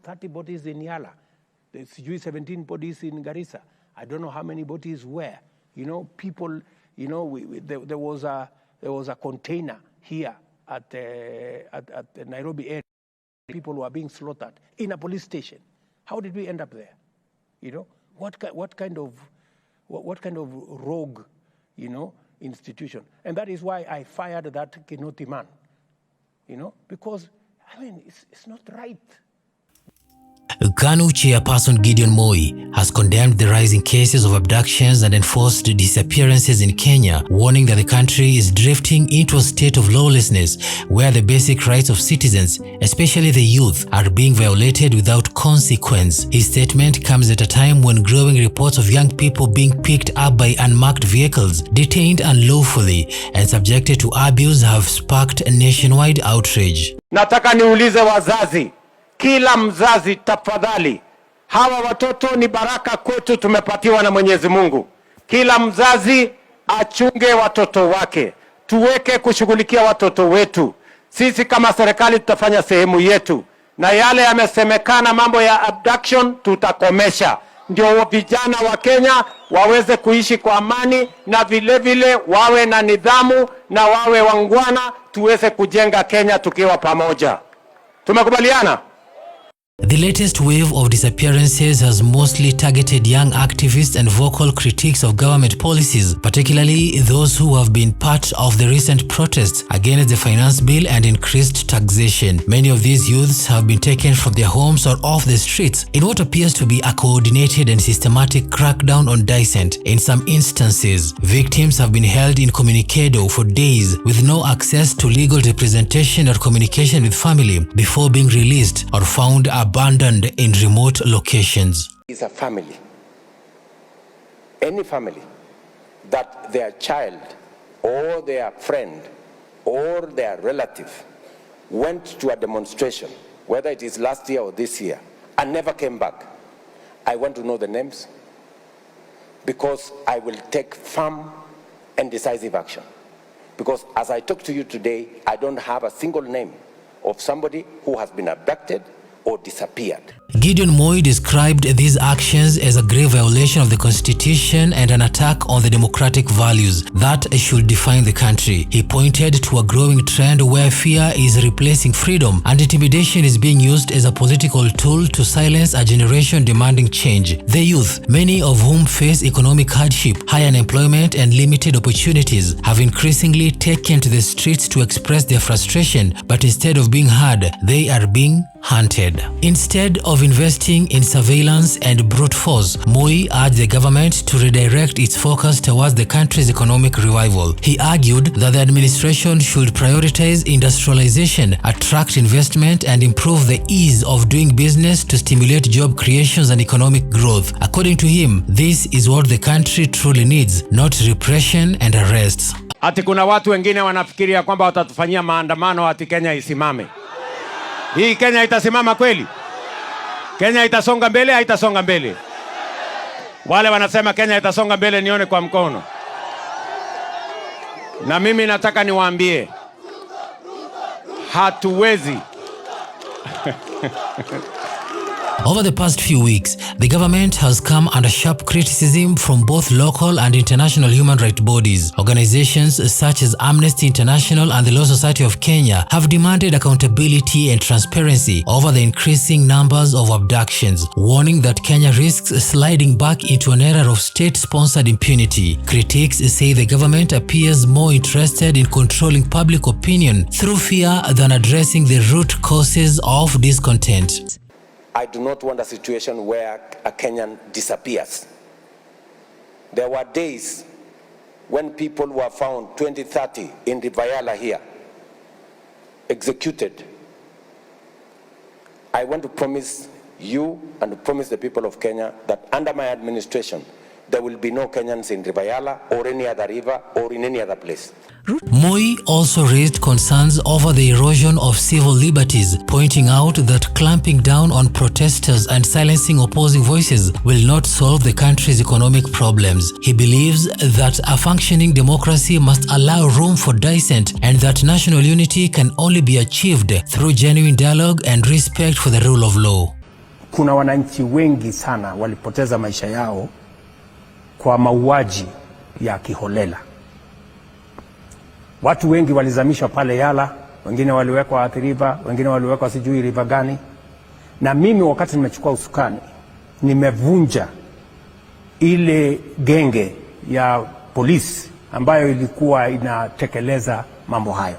30 bodies in Yala. There's 17 bodies in Garissa. I don't know how many bodies were. You know, people, you know, there was a container here at the Nairobi area. People were being slaughtered in a police station. How did we end up there? You know, what kind of rogue, you know, institution? And that is why I fired that Kinoti man. You know, because I mean it's not right. KANU chairperson Gideon Moi has condemned the rising cases of abductions and enforced disappearances in Kenya, warning that the country is drifting into a state of lawlessness where the basic rights of citizens, especially the youth, are being violated without consequence. His statement comes at a time when growing reports of young people being picked up by unmarked vehicles, detained unlawfully, and subjected to abuse have sparked a nationwide outrage. Nataka niulize wazazi, kila mzazi tafadhali, hawa watoto ni baraka kwetu, tumepatiwa na Mwenyezi Mungu. Kila mzazi achunge watoto wake, tuweke kushughulikia watoto wetu. Sisi kama serikali tutafanya sehemu yetu, na yale yamesemekana mambo ya abduction tutakomesha, ndio vijana wa Kenya waweze kuishi kwa amani, na vile vile wawe na nidhamu na wawe wangwana, tuweze kujenga Kenya tukiwa pamoja. Tumekubaliana? The latest wave of disappearances has mostly targeted young activists and vocal critics of government policies, particularly those who have been part of the recent protests against the finance bill and increased taxation. Many of these youths have been taken from their homes or off the streets in what appears to be a coordinated and systematic crackdown on dissent. In some instances, victims have been held incommunicado for days with no access to legal representation or communication with family before being released or found abandoned in remote locations. Is a family, any family, that their child or their friend or their relative went to a demonstration, whether it is last year or this year, and never came back. I want to know the names, because I will take firm and decisive action. Because as I talk to you today, I don't have a single name of somebody who has been abducted or disappeared. Gideon Moi described these actions as a grave violation of the Constitution and an attack on the democratic values that should define the country. He pointed to a growing trend where fear is replacing freedom and intimidation is being used as a political tool to silence a generation demanding change. The youth, many of whom face economic hardship, high unemployment and limited opportunities, have increasingly taken to the streets to express their frustration, but instead of being heard, they are being hunted. Instead of investing in surveillance and brute force, Moi urged the government to redirect its focus towards the country's economic revival. He argued that the administration should prioritize industrialization, attract investment, and improve the ease of doing business to stimulate job creations and economic growth. According to him, this is what the country truly needs, not repression and arrests. Ati kuna watu wengine wanafikiria kwamba watatufanyia maandamano ati Kenya isimame. Hii Kenya itasimama kweli? Kenya itasonga mbele, haitasonga mbele? Wale wanasema Kenya itasonga mbele nione kwa mkono. Na mimi nataka niwaambie, hatuwezi. Over the past few weeks, the government has come under sharp criticism from both local and international human rights bodies. Organizations such as Amnesty International and the Law Society of Kenya have demanded accountability and transparency over the increasing numbers of abductions, warning that Kenya risks sliding back into an era of state-sponsored impunity. Critics say the government appears more interested in controlling public opinion through fear than addressing the root causes of discontent. I do not want a situation where a Kenyan disappears. There were days when people were found 2030 in the Vayala here, executed. I want to promise you and to promise the people of Kenya that under my administration, there will be no Kenyans in Vayala or any other river or in any other place. Moi also raised concerns over the erosion of civil liberties, pointing out that clamping down on protesters and silencing opposing voices will not solve the country's economic problems. He believes that a functioning democracy must allow room for dissent and that national unity can only be achieved through genuine dialogue and respect for the rule of law. kuna wananchi wengi sana walipoteza maisha yao kwa mauaji ya kiholela. Watu wengi walizamishwa pale Yala, wengine waliwekwa Athi River, wengine waliwekwa sijui river gani. Na mimi wakati nimechukua usukani, nimevunja ile genge ya polisi ambayo ilikuwa inatekeleza mambo hayo.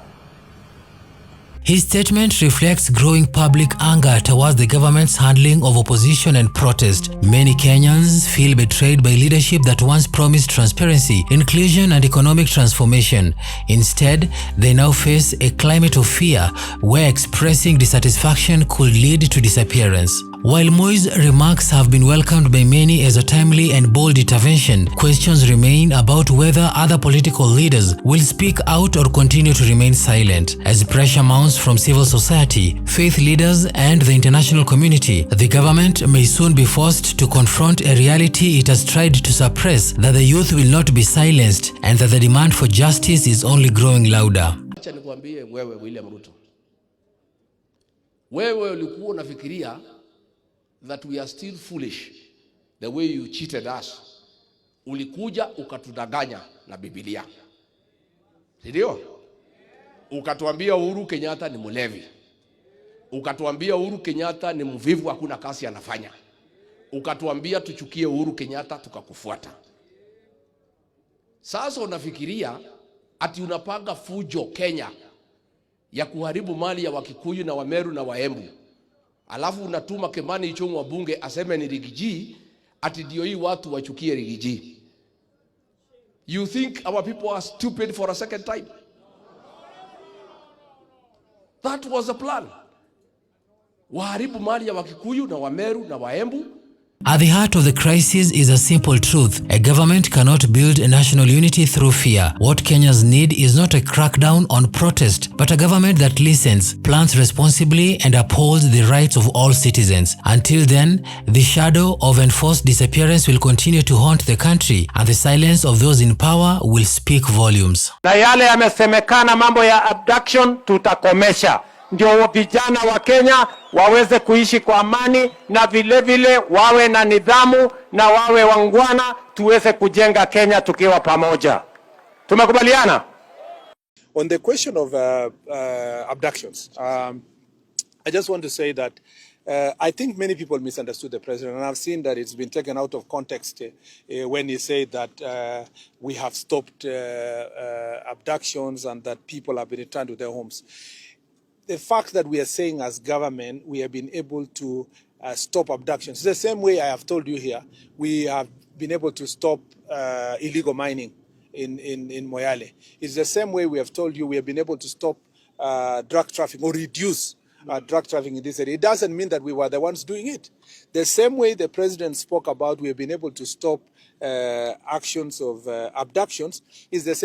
His statement reflects growing public anger towards the government's handling of opposition and protest. Many Kenyans feel betrayed by leadership that once promised transparency, inclusion and economic transformation. Instead, they now face a climate of fear where expressing dissatisfaction could lead to disappearance. While Moi's remarks have been welcomed by many as a timely and bold intervention, questions remain about whether other political leaders will speak out or continue to remain silent. As pressure mounts from civil society, faith leaders and the international community, the government may soon be forced to confront a reality it has tried to suppress, that the youth will not be silenced and that the demand for justice is only growing louder. Acha nikwambie wewe William Ruto. Wewe ulikuwa unafikiria that we are still foolish the way you cheated us. Ulikuja ukatudanganya na Biblia. Ndio? Ukatuambia Uhuru Kenyatta ni mlevi. Ukatuambia Uhuru Kenyatta ni mvivu, hakuna kazi anafanya. Ukatuambia tuchukie Uhuru Kenyatta, tukakufuata. Sasa unafikiria ati unapanga fujo Kenya ya kuharibu mali ya Wakikuyu na Wameru na Waembu. Alafu unatuma Kimani Ichung'wa wa bunge aseme ni Rigiji, ati ndio hii watu wachukie Rigiji. You think our people are stupid for a second time? That was the plan. Waharibu mali ya Wakikuyu na Wameru na Waembu. At the heart of the crisis is a simple truth. A government cannot build national unity through fear. What Kenyans need is not a crackdown on protest, but a government that listens, plans responsibly, and upholds the rights of all citizens. Until then, the shadow of enforced disappearance will continue to haunt the country, and the silence of those in power will speak volumes. Na yale yamesemekana mambo ya abduction tutakomesha. Ndio vijana wa Kenya waweze kuishi kwa amani na vile vile wawe na nidhamu na wawe wangwana, tuweze kujenga Kenya tukiwa pamoja. Tumekubaliana? On the question of abductions, I just want to say that I think many people misunderstood the president, and I've seen that it's been taken out of context when he said that we have stopped abductions and that people have been returned to their homes. The fact that we are saying as government, we have been able to stop abductions. The same way I have told you here, we have been able to stop illegal mining in Moyale. It's the same way we have told you we have been able to stop drug trafficking or reduce drug trafficking in this area. It doesn't mean that we were the ones doing it. The same way the president spoke about we have been able to stop actions of abductions is the same